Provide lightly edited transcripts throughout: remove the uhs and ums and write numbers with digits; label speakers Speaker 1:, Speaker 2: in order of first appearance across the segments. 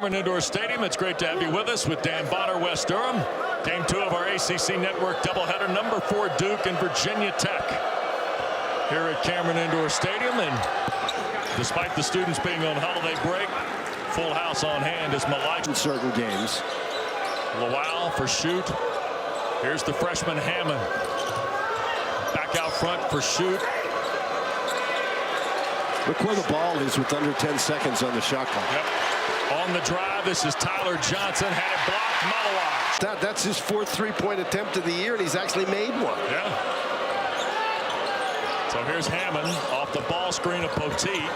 Speaker 1: Cameron Indoor Stadium. It's great to have you with us with Dan Bonner, West Durham. Game 2 of our ACC Network doubleheader, number 4 Duke and Virginia Tech here at Cameron Indoor Stadium. And despite the students being on holiday break, full house on hand as Malik
Speaker 2: in certain games.
Speaker 1: Lowell for shoot. Here's the freshman Hammond. Back out front for shoot.
Speaker 2: Look where the ball is with under 10 seconds on the shot clock.
Speaker 1: Yep. On the drive, this is Tyler Johnson. Had it blocked. Malawat.
Speaker 2: That's his 4th three-point attempt of the year, and he's actually made one.
Speaker 1: Yeah. So here's Hammond off the ball screen of Poteet.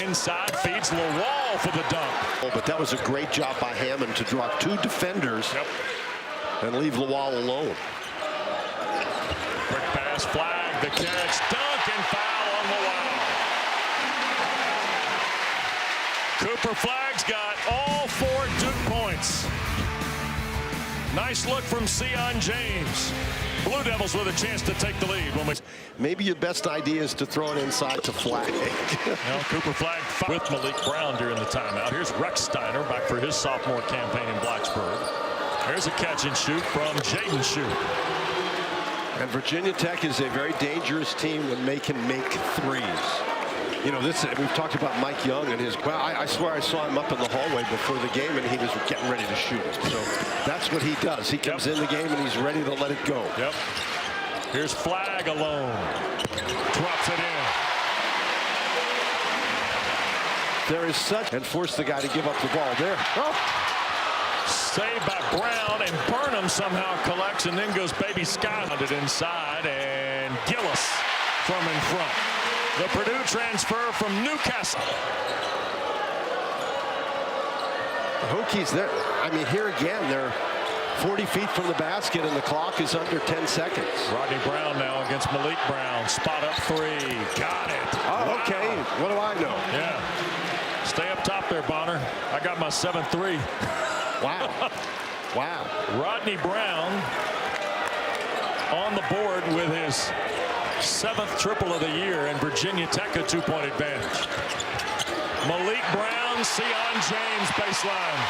Speaker 1: Inside, feeds Lowell for the dunk.
Speaker 2: Oh, but that was a great job by Hammond to draw 2 defenders and leave Lowell alone.
Speaker 1: Quick pass, flag, the catch, dunk, and foul on Lowell. Cooper Flagg's got all 4 Duke points. Nice look from Sion James. Blue Devils with a chance to take the lead.
Speaker 2: Maybe your best idea is to throw it inside to Flagg.
Speaker 1: Cooper Flagg with Malik Brown during the timeout. Here's Rex Steiner back for his sophomore campaign in Blacksburg. There's a catch and shoot from Jaden Shoot.
Speaker 2: And Virginia Tech is a very dangerous team when they can make threes. You know, we've talked about Mike Young and his. Well, I swear I saw him up in the hallway before the game, and he was getting ready to shoot it. So that's what he does. He comes in the game and he's ready to let it go.
Speaker 1: Yep. Here's Flagg alone. Drops it in.
Speaker 2: There is such and force the guy to give up the ball there. Oh.
Speaker 1: Saved by Brown, and Burnham somehow collects and then goes Baby Scott on it inside, and Gillis from in front. The Purdue transfer from Newcastle.
Speaker 2: The Hokies there. I mean, here again, they're 40 feet from the basket, and the clock is under 10 seconds.
Speaker 1: Rodney Brown now against Malik Brown. Spot up 3. Got it.
Speaker 2: Oh, wow. Okay. What do I know?
Speaker 1: Yeah. Stay up top there, Bonner. I got my 7-3.
Speaker 2: Wow. Wow.
Speaker 1: Rodney Brown on the board with his 7th triple of the year, and Virginia Tech a 2-point advantage. Malik Brown, Sion James baseline.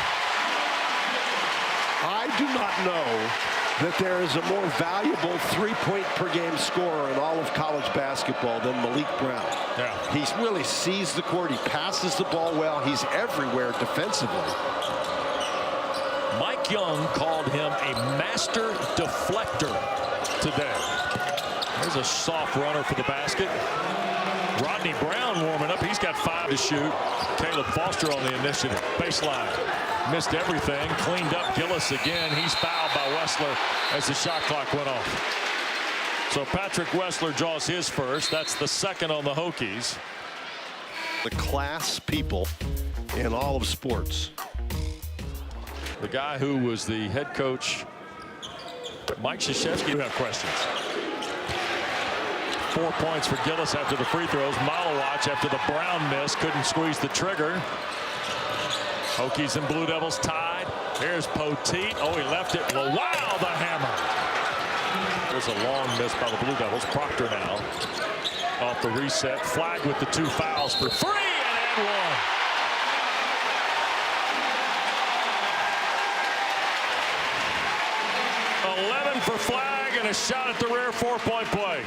Speaker 2: I do not know that there is a more valuable 3-point per game scorer in all of college basketball than Malik Brown.
Speaker 1: Yeah.
Speaker 2: He really sees the court. He passes the ball well. He's everywhere defensively.
Speaker 1: Mike Young called him a master deflector today. There's a soft runner for the basket. Rodney Brown warming up. He's got 5 to shoot. Caleb Foster on the initiative. Baseline. Missed everything. Cleaned up Gillis again. He's fouled by Wessler as the shot clock went off. So Patrick Wessler draws his first. That's the 2nd on the Hokies.
Speaker 2: The class people in all of sports.
Speaker 1: The guy who was the head coach, Mike Krzyzewski, you have questions. 4 points for Gillis after the free throws. Malawat after the Brown miss couldn't squeeze the trigger. Hokies and Blue Devils tied. Here's Poteet. Oh, he left it. Wow, the hammer. There's a long miss by the Blue Devils. Proctor now off the reset. Flagg with the 2 fouls for 3 and 1. For Flagg and a shot at the rear 4-point play.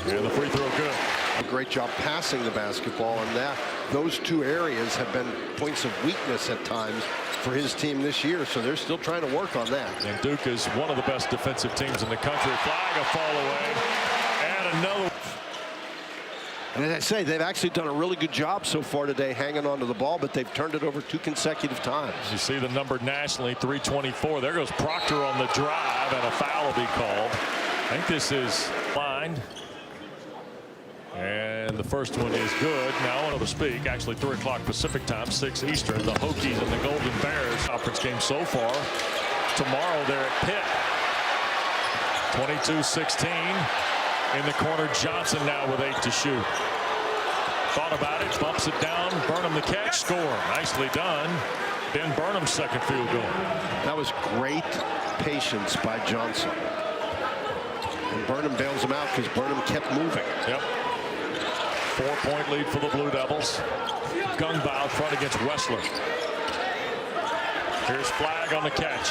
Speaker 1: And the free throw good.
Speaker 2: A great job passing the basketball, and those 2 areas have been points of weakness at times for his team this year, so they're still trying to work on that.
Speaker 1: And Duke is one of the best defensive teams in the country. Flagg a fall away, and another.
Speaker 2: And as I say, they've actually done a really good job so far today hanging on to the ball, but they've turned it over 2 consecutive times.
Speaker 1: You see the number nationally, 324. There goes Proctor on the drive, and a foul will be called. I think this is lined. And the first one is good. Now I want to speak. Actually 3 o'clock Pacific time, 6 Eastern. The Hokies and the Golden Bears conference game so far. Tomorrow they're at Pitt. 22-16. In the corner, Johnson now with 8 to shoot. Thought about it, bumps it down. Burnham the catch, score. Nicely done. Ben Burnham's 2nd field goal.
Speaker 2: That was great patience by Johnson. And Burnham bails him out because Burnham kept moving.
Speaker 1: Yep. 4-point lead for the Blue Devils. Gungba out front against Wessler. Here's Flagg on the catch.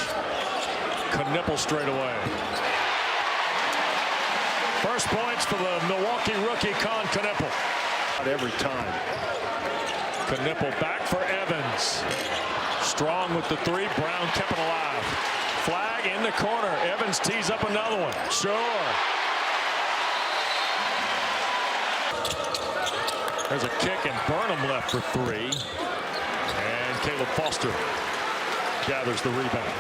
Speaker 1: Knipple straight away. First points for the Milwaukee rookie Kon Knipple.
Speaker 2: Every time.
Speaker 1: Knipple back for Evans. Strong with the three. Brown kept it alive. Flagg in the corner. Evans tees up another one. Sure. There's a kick, and Burnham left for three. And Caleb Foster gathers the rebound.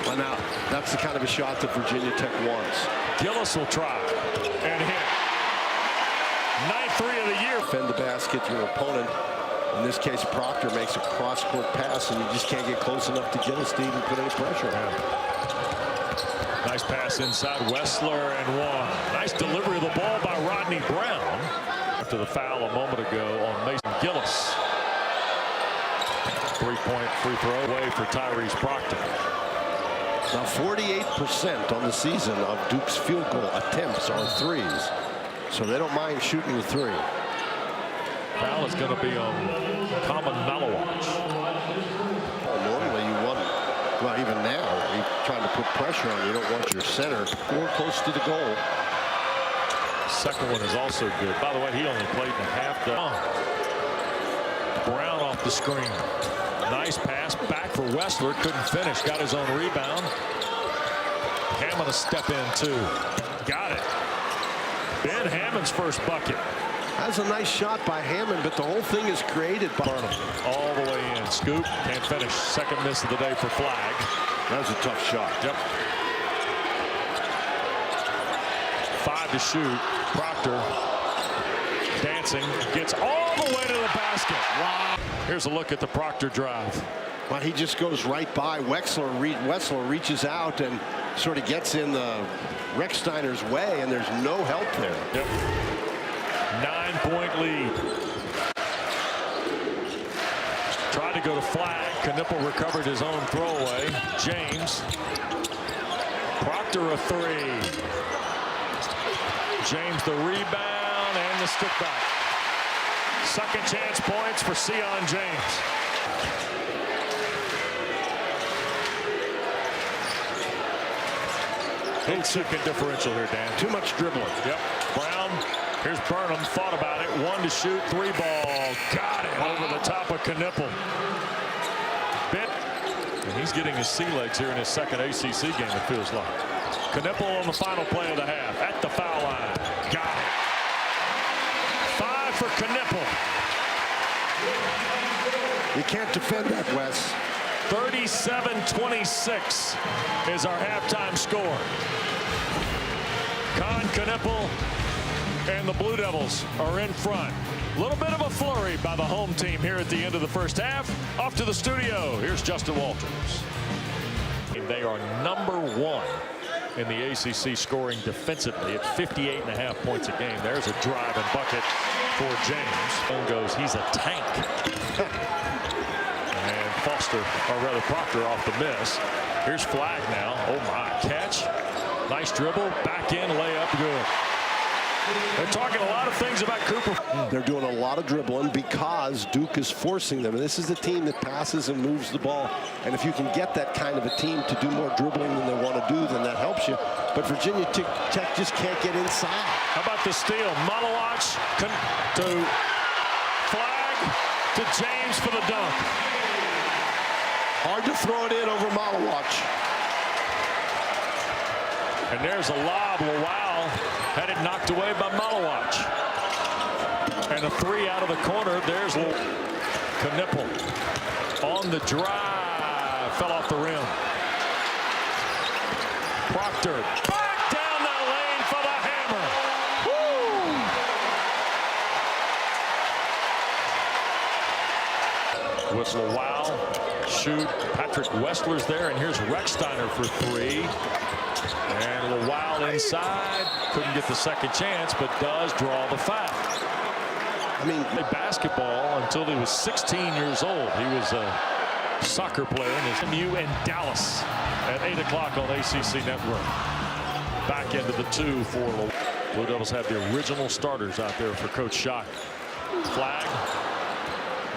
Speaker 2: Well, now, that's the kind of a shot that Virginia Tech wants.
Speaker 1: Gillis will try and hit. 9th three of the year.
Speaker 2: Defend the basket. Your opponent, in this case Proctor, makes a cross-court pass, and you just can't get close enough to Gillis to even put any pressure on him.
Speaker 1: Nice pass inside. Wessler and one. Nice delivery of the ball by Rodney Brown. After the foul a moment ago on Mason Gillis. 3-point free throw away for Tyrese Proctor.
Speaker 2: Now 48% on the season of Duke's field goal attempts are threes. So they don't mind shooting the three.
Speaker 1: Foul is going to be on Common Malawach.
Speaker 2: Well, normally you want, well, even now, you're trying to put pressure on. You don't want your center or close to the goal.
Speaker 1: Second one is also good. By the way, he only played in half the. Brown off the screen. Nice pass back for Wessler. Couldn't finish. Got his own rebound. Hammond to step in too. Got it. Ben Hammond's first bucket.
Speaker 2: That's a nice shot by Hammond, but the whole thing is created by
Speaker 1: Burnham all the way in. Scoop. Can't finish. Second miss of the day for Flagg.
Speaker 2: That was a tough shot.
Speaker 1: Yep. 5 to shoot. Proctor dancing. Gets all the way to the basket. Wow. Here's a look at the Proctor drive.
Speaker 2: Well, he just goes right by Wessler reaches out and sort of gets in the Rechsteiner's way, and there's no help there.
Speaker 1: Yep. 9-point lead. Tried to go to Flagg. Knipple recovered his own throwaway. James. Proctor a three. James the rebound and the stick back. Second chance points for Sion James. Second differential here, Dan.
Speaker 2: Too much dribbling.
Speaker 1: Yep. Brown. Here's Burnham. Thought about it. 1 to shoot. 3 ball. Got it. Over the top of Knipple. And he's getting his sea legs here in his second ACC game, it feels like. Knipple on the final play of the half. At the foul line. Got it. 5 for Knipple.
Speaker 2: You can't defend that, Wes.
Speaker 1: 37-26 is our halftime score. Kon Knipple and the Blue Devils are in front. A little bit of a flurry by the home team here at the end of the first half. Off to the studio. Here's Justin Walters. They are #1 in the ACC scoring defensively at 58.5 points a game. There's a drive and bucket for James. Phone goes, he's a tank. And Foster, or rather Proctor, off the miss. Here's Flagg now. Oh my, catch. Nice dribble, back in, layup, good. They're talking a lot of things about Cooper.
Speaker 2: They're doing a lot of dribbling because Duke is forcing them. And this is a team that passes and moves the ball. And if you can get that kind of a team to do more dribbling than they want to do, then that helps you. But Virginia Tech just can't get inside.
Speaker 1: How about the steal? Malawach to Flagg to James for the dunk.
Speaker 2: Hard to throw it in over Malawach.
Speaker 1: And there's a lob. Lowell had it knocked away by Malawach. And a three out of the corner. There's Knipple on the drive. Fell off the rim. Proctor back down the lane for the hammer. Woo! With Lowell, shoot. Patrick Wessler's there, and here's Rechsteiner for three. And Lowell inside. Couldn't get the second chance, but does draw the foul. I mean, played basketball until he was 16 years old. He was a soccer player in his MU in Dallas at 8 o'clock on ACC Network. Back into the 2 for Lowell. Blue Devils have the original starters out there for Coach Shock. Flag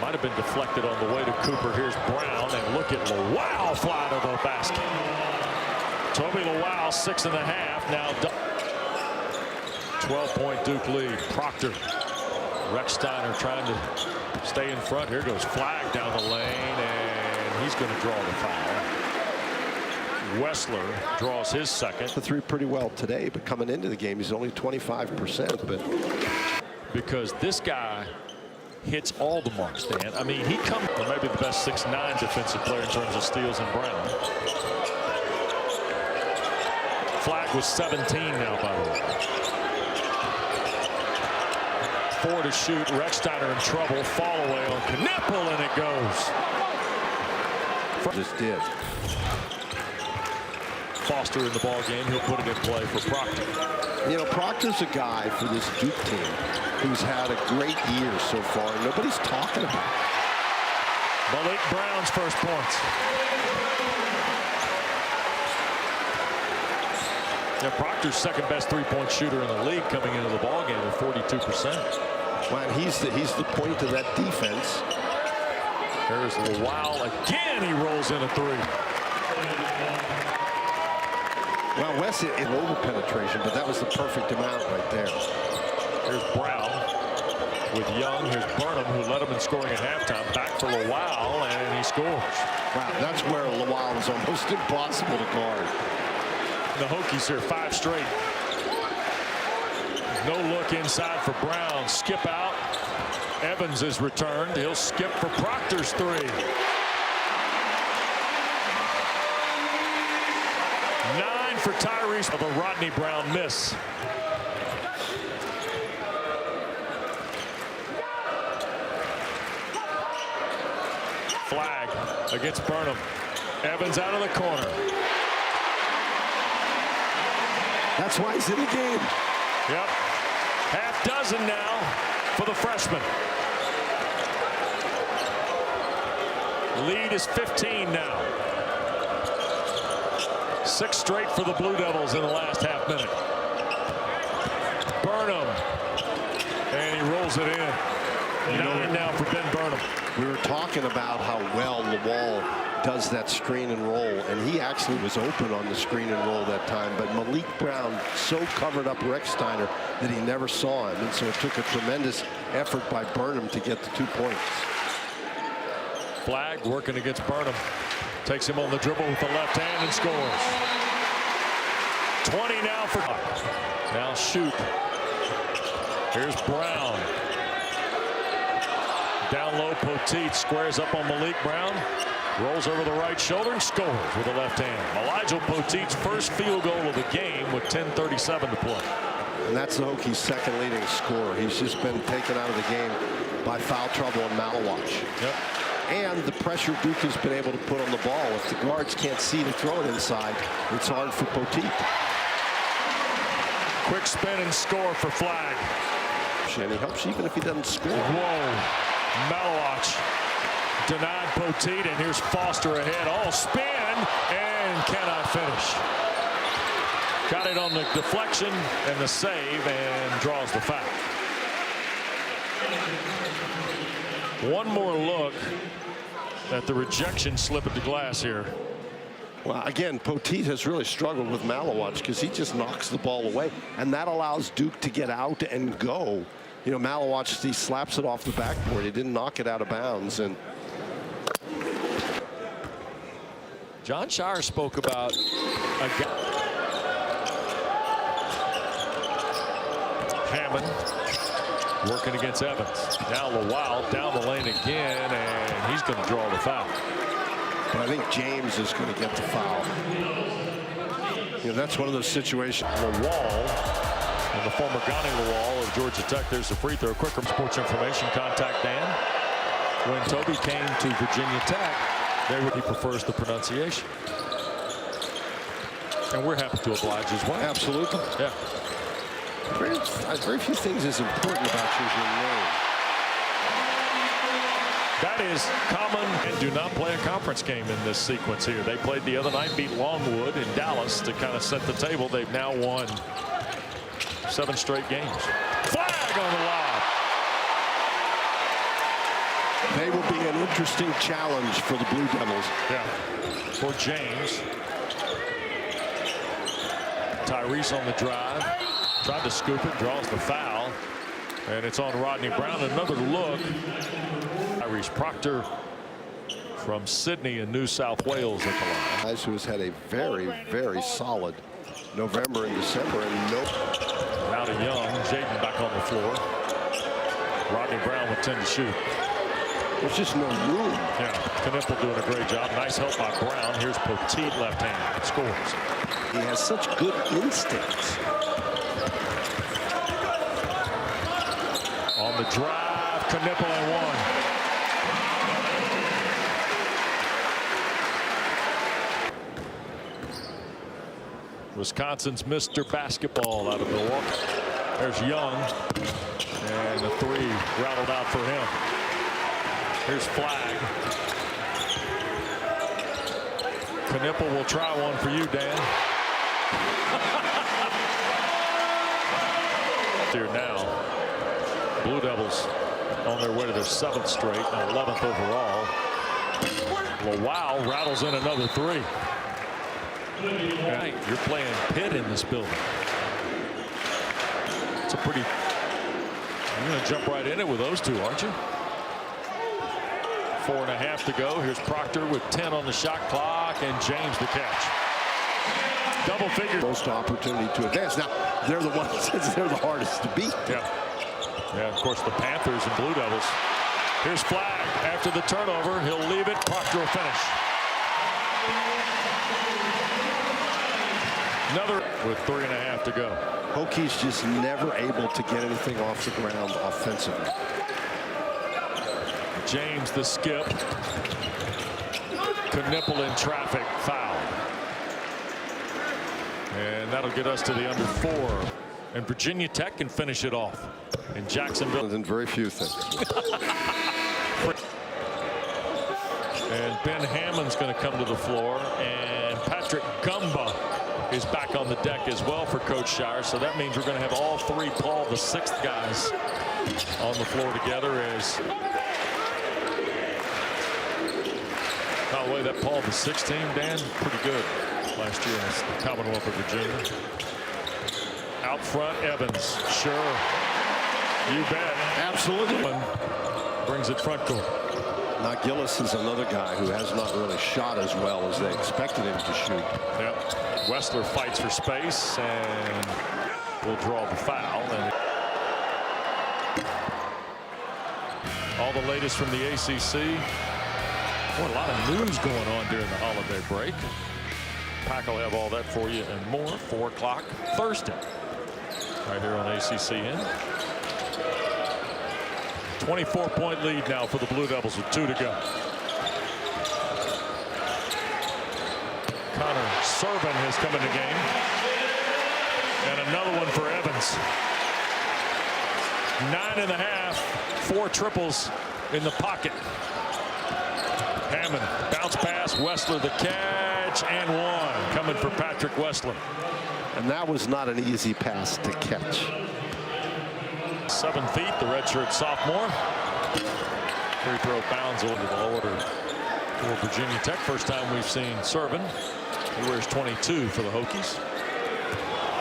Speaker 1: might have been deflected on the way to Cooper. Here's Brown, and look at Lawal fly to the basket. Toby Lawal, 6.5. Now 12-point Duke lead. Proctor. Rechsteiner trying to stay in front. Here goes Flag down the lane, and he's going to draw the foul. Wessler draws his second.
Speaker 2: The three pretty well today, but coming into the game, he's only 25%. But
Speaker 1: because this guy hits all the marks, Dan. I mean, he comes maybe the best 6'9" defensive player in terms of steals and Brown. Flag was 17 now, by the way. 4 to shoot. Rechsteiner in trouble. Fall away on Kneppel, and it goes.
Speaker 2: Just did.
Speaker 1: Foster in the ball game. He'll put it in play for Proctor.
Speaker 2: You know, Proctor's a guy for this Duke team who's had a great year so far. Nobody's talking about it.
Speaker 1: Malik Brown's first points. Yeah, Proctor's second best three-point shooter in the league coming into the ball game at 42%.
Speaker 2: Well, and he's the point of that defense.
Speaker 1: There's Lawal again. He rolls in a three.
Speaker 2: Well, Wes, it over penetration, but that was the perfect amount right there.
Speaker 1: Here's Brown with Young. Here's Burnham, who led him in scoring at halftime. Back for Lawal, and he scores.
Speaker 2: Wow, that's where Lawal is almost impossible to guard.
Speaker 1: The Hokies here, 5 straight. No look inside for Brown. Skip out. Evans is returned. He'll skip for Proctor's three. 9 for Tyrese of a Rodney Brown miss. Flag against Burnham. Evans out of the corner.
Speaker 2: That's why he's in the game.
Speaker 1: Yep. Half dozen now for the freshman. Lead is 15 now. 6 straight for the Blue Devils in the last half minute. Burnham. And he rolls it in. 9 now for Ben Burnham.
Speaker 2: We were talking about how well Lawal does that screen and roll, and he actually was open on the screen and roll that time, but Malik Brown so covered up Rechsteiner that he never saw him, and so it took a tremendous effort by Burnham to get the 2 points.
Speaker 1: Flag working against Burnham. Takes him on the dribble with the left hand and scores. 20 now for now shoot. Here's Brown. Down low, Poteet squares up on Malik Brown. Rolls over the right shoulder and scores with the left hand. Elijah Poteet's first field goal of the game with 10:37 to play.
Speaker 2: And that's the Hokies' second leading scorer. He's just been taken out of the game by foul trouble and Malawach.
Speaker 1: Yep.
Speaker 2: And the pressure Duke has been able to put on the ball. If the guards can't see to throw it inside, it's hard for Poteet.
Speaker 1: Quick spin and score for Flag.
Speaker 2: And he helps even if he doesn't score.
Speaker 1: Whoa. Malawach denied Poteet, and here's Foster ahead. All spin and cannot finish. Got it on the deflection and the save and draws the foul. One more look at the rejection slip at the glass here.
Speaker 2: Well, again, Poteet has really struggled with Malawach because he just knocks the ball away, and that allows Duke to get out and go. You know, Malawach, he slaps it off the backboard. He didn't knock it out of bounds. And
Speaker 1: John Shire spoke about a guy. Hammond working against Evans. Now Lawal down the lane again, and he's going to draw the foul.
Speaker 2: But I think James is going to get the foul. You know, that's one of those situations.
Speaker 1: Lawal, and the former Ghani Lawal of Georgia Tech. There's the free throw. Quicker sports information. Contact Dan. When Toby came to Virginia Tech, he prefers the pronunciation. And we're happy to oblige as well.
Speaker 2: Absolutely.
Speaker 1: Yeah.
Speaker 2: Very few things is important about choosing your name.
Speaker 1: That is common, and do not play a conference game in this sequence here. They played the other night, beat Longwood in Dallas to kind of set the table. They've now won 7 straight games. Flag on the lob.
Speaker 2: They will be an interesting challenge for the Blue Devils.
Speaker 1: Yeah. For James. Tyrese on the drive. Tried to scoop it, draws the foul. And it's on Rodney Brown. Another look. Tyrese Proctor from Sydney in New South Wales at the line.
Speaker 2: Guys who has had a very, very solid November and December. And
Speaker 1: Now to Young. Jaden back on the floor. Rodney Brown with 10 to shoot.
Speaker 2: There's just no room.
Speaker 1: Yeah, Knippel doing a great job. Nice help by Brown. Here's Poteet left hand. Scores.
Speaker 2: He has such good instincts.
Speaker 1: On the drive, Knippel and one. Wisconsin's Mr. Basketball out of Milwaukee. There's Young. And the three rattled out for him. Here's Flag. Knippel will try one for you, Dan. Here now. Blue Devils on their way to their 7th straight and 11th overall. Wow rattles in another three. Hey, you're playing Pitt in this building. It's a pretty. You're going to jump right in it with those two, aren't you? 4.5 to go. Here's Proctor with 10 on the shot clock, and James the catch. Double figure.
Speaker 2: Most opportunity to advance. Now they're the ones. They're the hardest to beat.
Speaker 1: Yeah. Yeah. Of course, the Panthers and Blue Devils. Here's Flag after the turnover. He'll leave it. Proctor will finish. Another with 3.5 to go.
Speaker 2: Hokies just never able to get anything off the ground offensively.
Speaker 1: James the skip. Knippel in traffic, foul. And that'll get us to the under 4. And Virginia Tech can finish it off. In Jacksonville.
Speaker 2: And very few things.
Speaker 1: And Ben Hammond's going to come to the floor. And Patrick Gumba is back on the deck as well for Coach Shire. So that means we're going to have all three Paul the 6th guys on the floor together as. By the way, that Paul the 6th team, Dan, pretty good last year in the Commonwealth of Virginia. Out front, Evans. Sure. You bet.
Speaker 2: Absolutely.
Speaker 1: Brings it front court.
Speaker 2: Now Gillis is another guy who has not really shot as well as they expected him to shoot.
Speaker 1: Yep. Wessler fights for space and will draw the foul. And all the latest from the ACC. Boy, a lot of news going on during the holiday break. Pack will have all that for you and more. 4 o'clock Thursday. Right here on ACCN. 24-point lead now for the Blue Devils with 2 to go. Connor Serban has come in the game. And another one for Evans. 9.5, 4 triples in the pocket. Hammond, bounce pass, Wessler the catch, and one. Coming for Patrick Wessler.
Speaker 2: And that was not an easy pass to catch.
Speaker 1: 7 feet, the redshirt sophomore. Free throw bounds over the order for Virginia Tech. First time we've seen Serban. He wears 22 for the Hokies.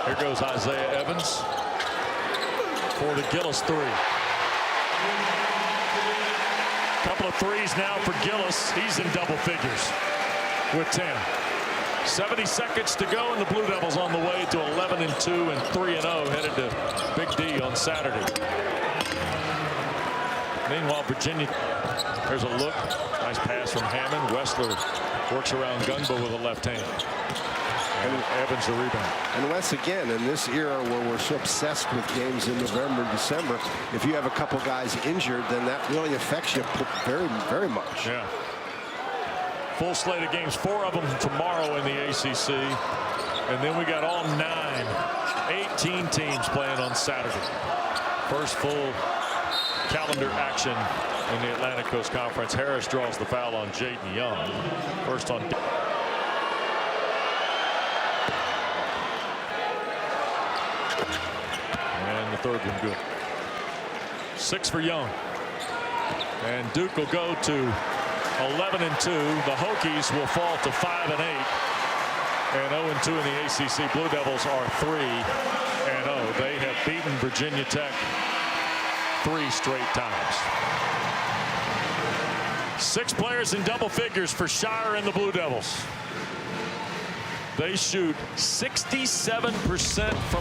Speaker 1: Here goes Isaiah Evans for the Gillis 3. Couple of threes now for Gillis. He's in double figures with 10. 70 seconds to go, and the Blue Devils on the way to 11-2 and 3-0, headed to Big D on Saturday. Meanwhile, Virginia, there's a look. Nice pass from Hammond. Wessler works around Gumba with a left hand. And Evans the rebound.
Speaker 2: And Wes, again, in this era where we're so obsessed with games in November and December, if you have a couple guys injured, then that really affects you very, very much.
Speaker 1: Yeah. Full slate of games, 4 of them tomorrow in the ACC. And then we got all 18 teams playing on Saturday. First full calendar action in the Atlantic Coast Conference. Harris draws the foul on Jaden Young. First on. And the third one good. 6 for Young. And Duke will go to 11-2. The Hokies will fall to 5-8. And 0-2 in the ACC. Blue Devils are 3-0. They have beaten Virginia Tech 3 straight times. 6 players in double figures for Scheyer and the Blue Devils. They shoot 67% from